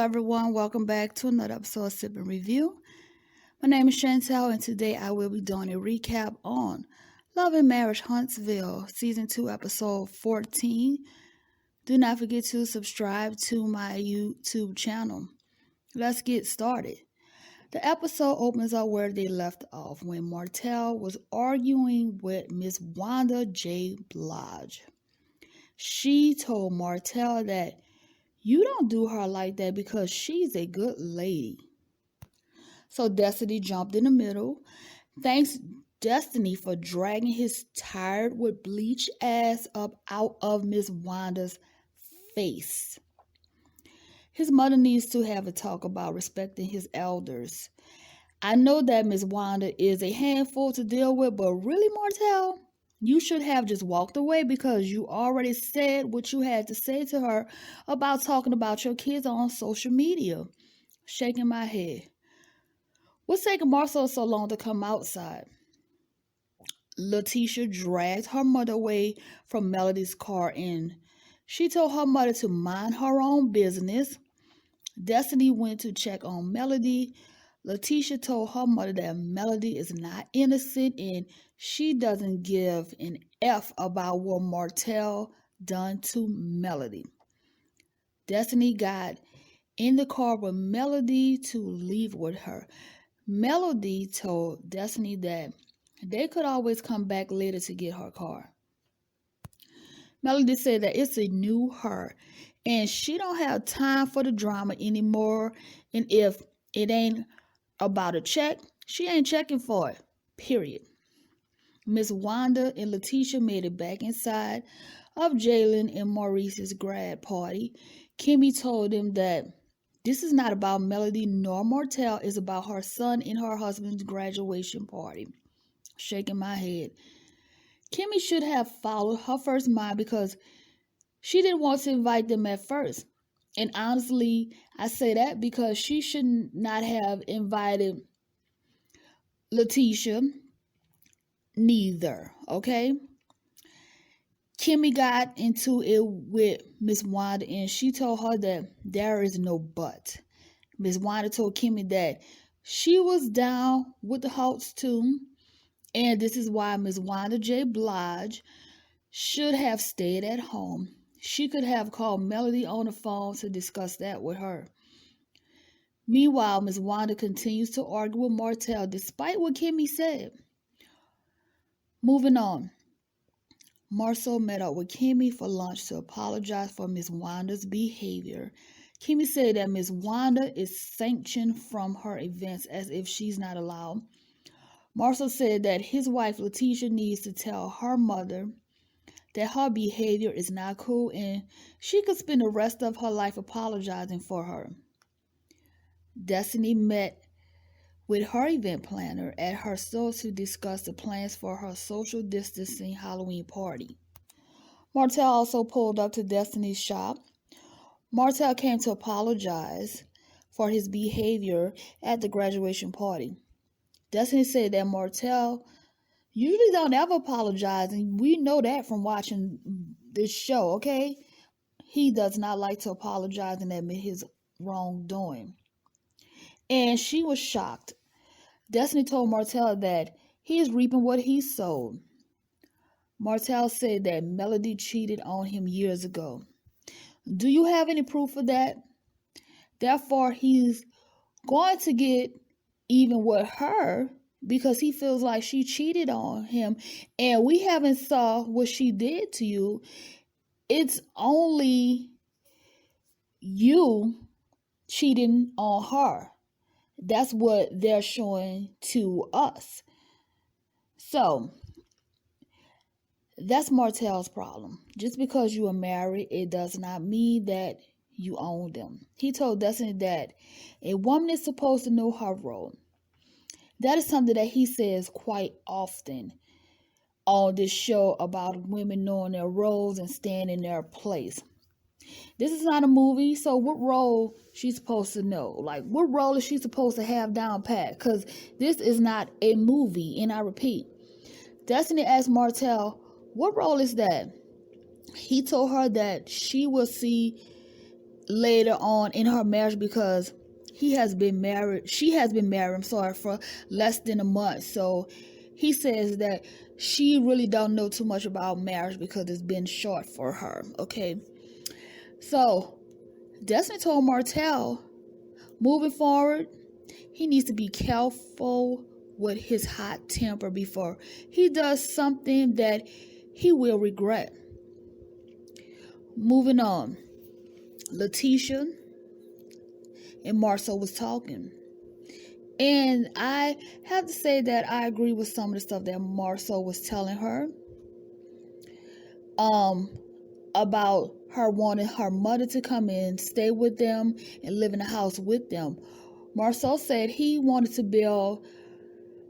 everyone. Welcome back to another episode of Sip and Review. My name is Chantel, and today I will be doing a recap on Love and Marriage Huntsville, Season 2, Episode 14. Do not forget to subscribe to my YouTube channel. Let's get started. The episode opens up where they left off when Martell was arguing with Miss Wanda J. Blige. She told Martell that you don't do her like that because she's a good lady. So Destiny jumped in the middle. Thanks Destiny for dragging his tired with bleach ass up out of Miss Wanda's face. His mother needs to have a talk about respecting his elders. I know that Miss Wanda is a handful to deal with, but really, Martell, you should have just walked away because you already said what you had to say to her about talking about your kids on social media. Shaking my head. What's taking Marcel so long to come outside? Letitia dragged her mother away from Melody's car and she told her mother to mind her own business. Destiny went to check on Melody. Letitia told her mother that Melody is not innocent and she doesn't give an F about what Martell done to Melody. Destiny got in the car with Melody to leave with her. Melody told Destiny that they could always come back later to get her car. Melody said that it's a new her and she don't have time for the drama anymore, and if it ain't about a check, she ain't checking for it, period. Miss Wanda and Letitia made it back inside of Jalen and Maurice's grad party. Kimmy told them that this is not about Melody nor Martell, it's about her son and her husband's graduation party. Shaking my head. Kimmy should have followed her first mind because she didn't want to invite them at first. And honestly, I say that because she should not have invited Letitia neither, okay? Kimmy got into it with Miss Wanda and she told her that there is no but. Miss Wanda told Kimmy that she was down with the Holtz too, and this is why Miss Wanda J. Blige should have stayed at home. She could have called Melody on the phone to discuss that with her. Meanwhile, Miss Wanda continues to argue with Martell despite what Kimmy said. Moving on. Marcel met up with Kimmy for lunch to apologize for Miss Wanda's behavior. Kimmy said that Miss Wanda is sanctioned from her events as if she's not allowed. Marcel said that his wife Letitia needs to tell her mother that her behavior is not cool and she could spend the rest of her life apologizing for her. Destiny met with her event planner at her store to discuss the plans for her social distancing Halloween party. Martell also pulled up to Destiny's shop. Martell came to apologize for his behavior at the graduation party. Destiny said that Martell usually don't ever apologize, and we know that from watching this show, okay? He does not like to apologize and admit his wrongdoing. And she was shocked. Destiny told Martell that he is reaping what he sowed. Martell said that Melody cheated on him years ago. Do you have any proof of that? Therefore, he's going to get even with her because he feels like she cheated on him and we haven't saw what she did to you. It's only you cheating on her. That's what they're showing to us. So that's Martell's problem. Just because you are married, it does not mean that you own them. He told Destiny that a woman is supposed to know her role. That is something that he says quite often on this show about women knowing their roles and staying in their place. This is not a movie, so what role she's supposed to know? Like, what role is she supposed to have down pat? Because this is not a movie, and I repeat. Destiny asked Martell, what role is that? He told her that she will see later on in her marriage because she has been married, for less than a month. So he says that she really don't know too much about marriage because it's been short for her. Okay. So Destiny told Martell, moving forward, he needs to be careful with his hot temper before he does something that he will regret. Moving on, Letitia and Marcel was talking. And I have to say that I agree with some of the stuff that Marcel was telling her. About her wanting her mother to come in, stay with them, and live in the house with them. Marcel said he wanted to build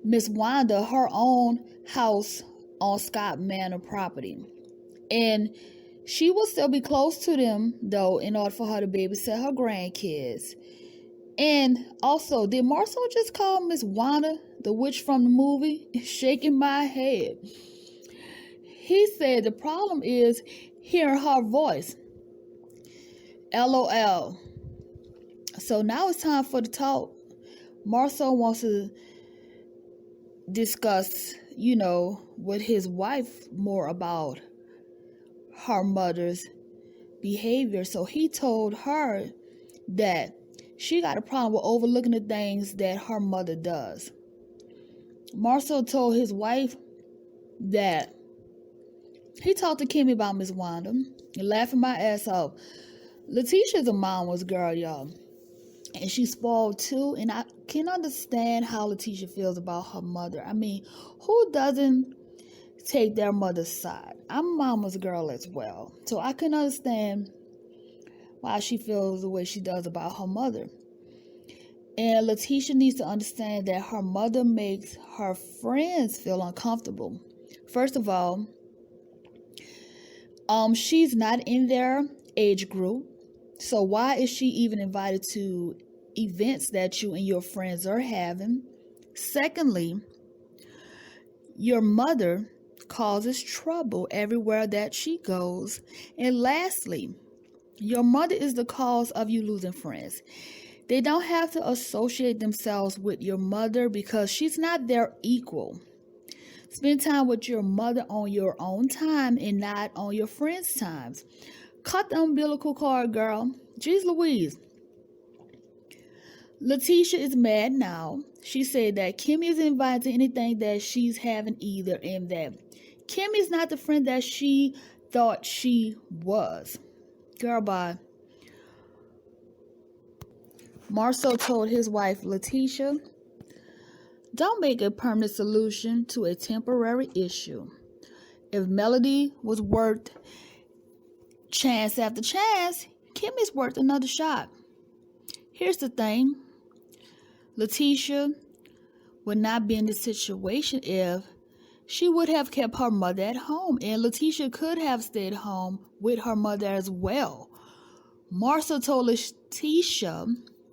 Miss Wanda her own house on Scott Manor property. And she will still be close to them, though, in order for her to babysit her grandkids. And also, did Marcel just call Miss Wanda the witch from the movie? Shaking my head. He said the problem is hearing her voice. LOL. So now it's time for the talk. Marcel wants to discuss, with his wife more about her mother's behavior. So he told her that she got a problem with overlooking the things that her mother does. Marcel told his wife that he talked to Kimmy about Miss Wanda, laughing my ass off. Letitia's a mama's girl, y'all. And she's spoiled too. And I can understand how Letitia feels about her mother. I mean, who doesn't take their mother's side? I'm a mama's girl as well. So I can understand why she feels the way she does about her mother. And Letitia needs to understand that her mother makes her friends feel uncomfortable. First of all, she's not in their age group. So why is she even invited to events that you and your friends are having? Secondly, your mother causes trouble everywhere that she goes. And lastly, your mother is the cause of you losing friends. They don't have to associate themselves with your mother because she's not their equal. Spend time with your mother on your own time and not on your friends' times. Cut the umbilical cord, girl. Jeez Louise. Letitia is mad now. She said that Kimmy isn't invited to anything that she's having either, and that Kimmy's not the friend that she thought she was. Girl, bye. Marcel told his wife, Letitia, don't make a permanent solution to a temporary issue. If Melody was worth chance after chance, Kimmy's worth another shot. Here's the thing. Letitia would not be in this situation if she would have kept her mother at home, and Letitia could have stayed home with her mother as well. Marcel told Letitia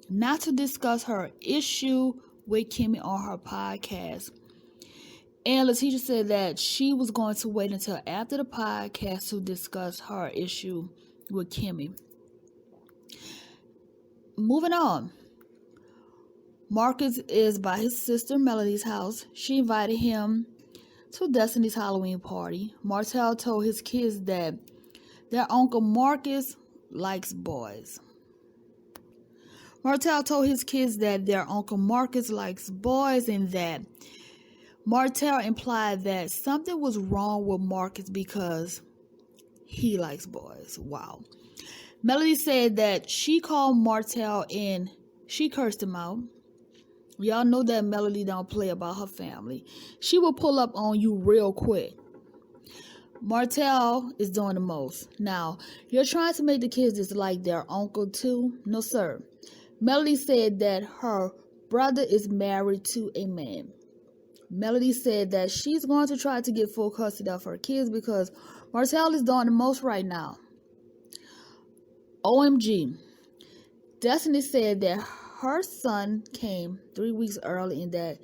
not to discuss her issue with Kimmy on her podcast. And Letitia said that she was going to wait until after the podcast to discuss her issue with Kimmy. Moving on. Marcus is by his sister Melody's house. She invited him to Destiny's Halloween party. Martell told his kids that their uncle Marcus likes boys. Martell told his kids that their uncle Marcus likes boys, and that Martell implied that something was wrong with Marcus because he likes boys. Wow. Melody said that she called Martell and she cursed him out. Y'all know that Melody don't play about her family. She will pull up on you real quick. Martell is doing the most. Now, you're trying to make the kids dislike their uncle too? No, sir. Melody said that her brother is married to a man. Melody said that she's going to try to get full custody of her kids because Martell is doing the most right now. OMG. Destiny said that her son came 3 weeks early and that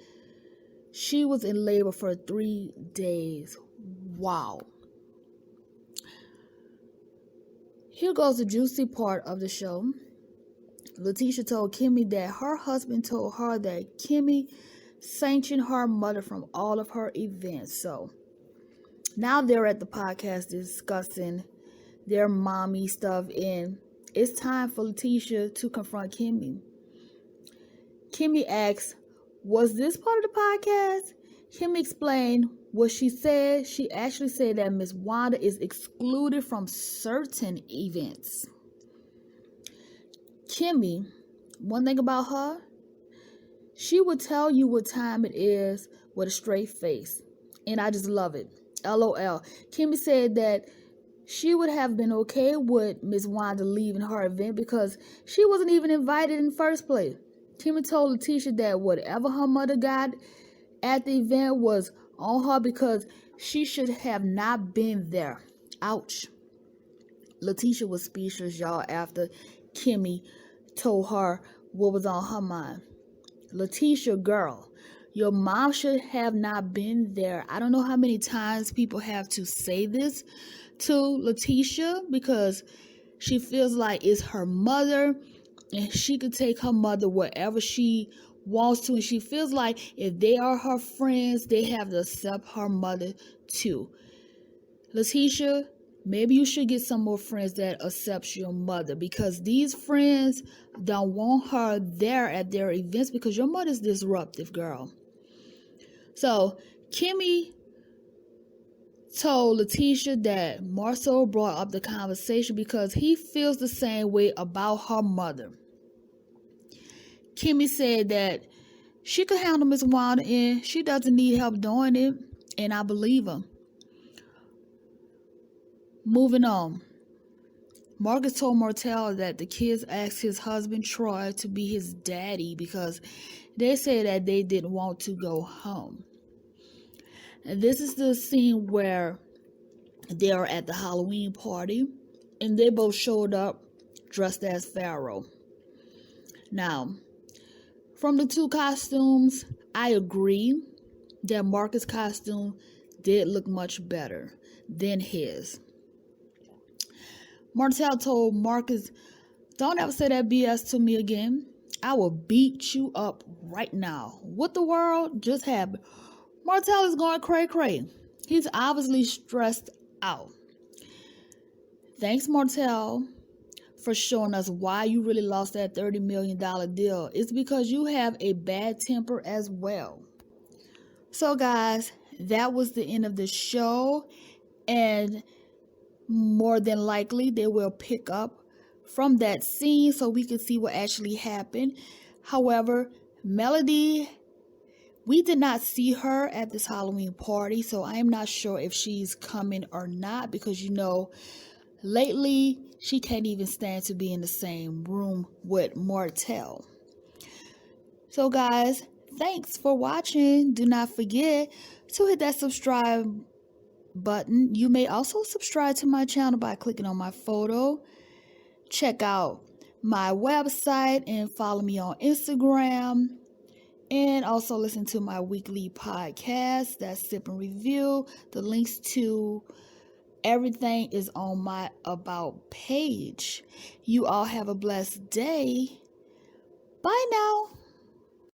she was in labor for 3 days. Wow. Here goes the juicy part of the show. Letitia told Kimmy that her husband told her that Kimmy sanctioned her mother from all of her events. So now they're at the podcast discussing their mommy stuff, and it's time for Letitia to confront Kimmy. Kimmy asks, was this part of the podcast? Kimmy explained what she said. She actually said that Miss Wanda is excluded from certain events. Kimmy, one thing about her, she would tell you what time it is with a straight face. And I just love it. LOL. Kimmy said that she would have been okay with Miss Wanda leaving her event because she wasn't even invited in the first place. Kimmy told Letitia that whatever her mother got at the event was on her because she should have not been there. Ouch. Letitia was speechless, y'all, after Kimmy told her what was on her mind. Letitia, girl, your mom should have not been there. I don't know how many times people have to say this to Letitia because she feels like it's her mother and she could take her mother wherever she wants to, and she feels like if they are her friends, they have to accept her mother too. Letitia, maybe you should get some more friends that accepts your mother because these friends don't want her there at their events because your mother's disruptive, girl. So Kimmy told Letitia that Marcel brought up the conversation because he feels the same way about her mother. Kimmy said that she could handle Miss Wanda and she doesn't need help doing it, and I believe her. Moving on. Marcus told Martell that the kids asked his husband Troy to be his daddy because they said that they didn't want to go home. And this is the scene where they are at the Halloween party and they both showed up dressed as Pharaoh. Now, from the two costumes, I agree that Marcus' costume did look much better than his. Martell told Marcus, don't ever say that BS to me again. I will beat you up right now. What the world just happened? Martell is going cray-cray. He's obviously stressed out. Thanks, Martell, for showing us why you really lost that $30 million deal. It's because you have a bad temper as well. So, guys, that was the end of the show. And more than likely, they will pick up from that scene so we can see what actually happened. However, Melody, we did not see her at this Halloween party, so I am not sure if she's coming or not because, lately she can't even stand to be in the same room with Martell. So, guys, thanks for watching. Do not forget to hit that subscribe button. You may also subscribe to my channel by clicking on my photo. Check out my website and follow me on Instagram. And also listen to my weekly podcast, that's Sip and Review. The links to everything is on my About page. You all have a blessed day. Bye now.